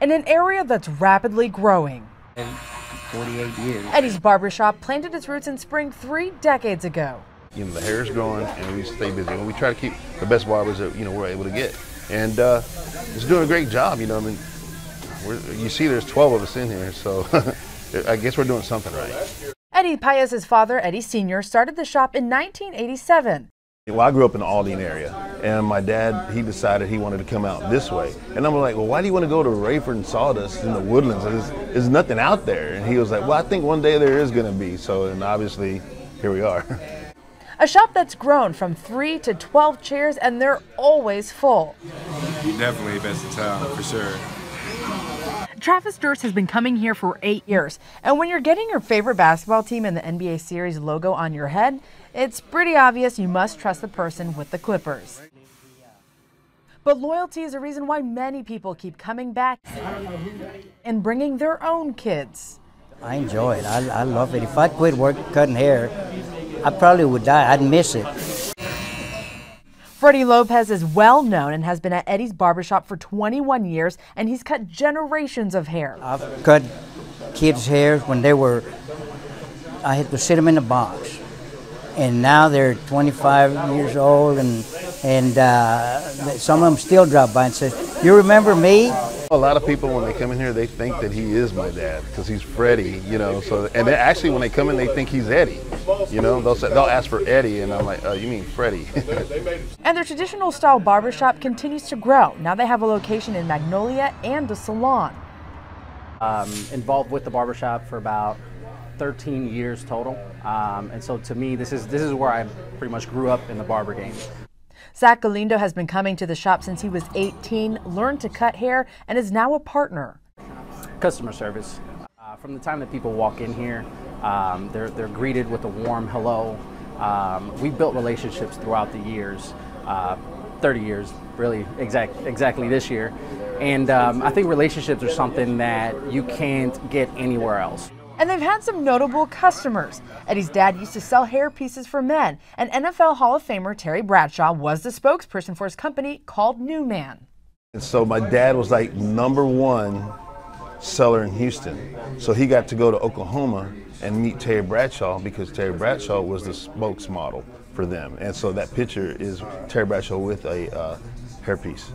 in an area that's rapidly growing. 48 years. Eddie's Barbershop planted its roots in spring 3 decades ago. You know, the hair is growing and we stay busy. And we try to keep the best barbers that, we're able to get. And it's doing a great job, I mean, you see there's 12 of us in here, so I guess we're doing something right. Eddie Paez's father, Eddie Sr., started the shop in 1987. Well, I grew up in the Aldine area, and my dad, he decided he wanted to come out this way. And I'm like, well, why do you want to go to Rayford and Sawdust in the Woodlands? There's nothing out there. And he was like, well, I think one day there is going to be. So, and obviously, here we are. A shop that's grown from 3 to 12 chairs, and they're always full. Definitely best in town, for sure. Travis Durst has been coming here for 8 years, and when you're getting your favorite basketball team and the NBA series logo on your head, it's pretty obvious you must trust the person with the clippers. But loyalty is a reason why many people keep coming back and bringing their own kids. I enjoy it. I love it. If I quit cutting hair, I probably would die. I'd miss it. Freddie Lopez is well known and has been at Eddie's Barbershop for 21 years, and he's cut generations of hair. I've cut kids' hair when I had to sit them in a box. And now they're 25 years old, and some of them still drop by and say, "You remember me?" A lot of people, when they come in here, they think that he is my dad because he's Freddie, So, and they actually, when they come in, they think he's Eddie. They'll ask for Eddie, and I'm like, you mean Freddie? And their traditional style barbershop continues to grow. Now they have a location in Magnolia and a salon. Involved with the barbershop for about 13 years total, and so to me, this is where I pretty much grew up in the barber game. Zach Galindo has been coming to the shop since he was 18, learned to cut hair, and is now a partner. Customer service. From the time that people walk in here, they're greeted with a warm hello. We've built relationships throughout the years, 30 years, really exactly this year, and I think relationships are something that you can't get anywhere else. And they've had some notable customers. Eddie's dad used to sell hair pieces for men, and NFL Hall of Famer Terry Bradshaw was the spokesperson for his company called New Man. And so my dad was like #1 seller in Houston. So he got to go to Oklahoma and meet Terry Bradshaw because Terry Bradshaw was the spokesmodel for them. And so that picture is Terry Bradshaw with a hairpiece.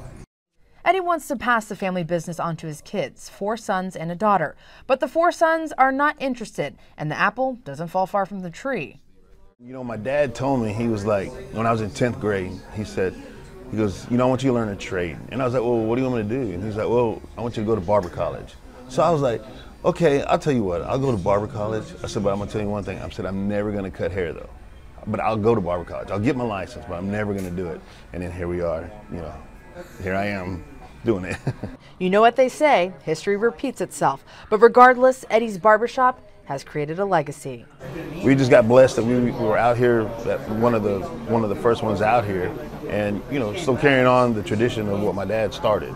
Eddie wants to pass the family business on to his kids, 4 sons and a daughter. But the 4 sons are not interested, and the apple doesn't fall far from the tree. My dad told me, he was like, when I was in 10th grade, he goes, I want you to learn a trade. And I was like, well, what do you want me to do? And he's like, well, I want you to go to barber college. So I was like, okay, I'll tell you what, I'll go to barber college. I said, but I'm gonna tell you one thing. I said, I'm never gonna cut hair though. But I'll go to barber college. I'll get my license, but I'm never gonna do it. And then here we are, here I am doing it. You know what they say, history repeats itself. But regardless, Eddie's Barbershop has created a legacy. We just got blessed that we were out here, that one of the first ones out here, and still carrying on the tradition of what my dad started,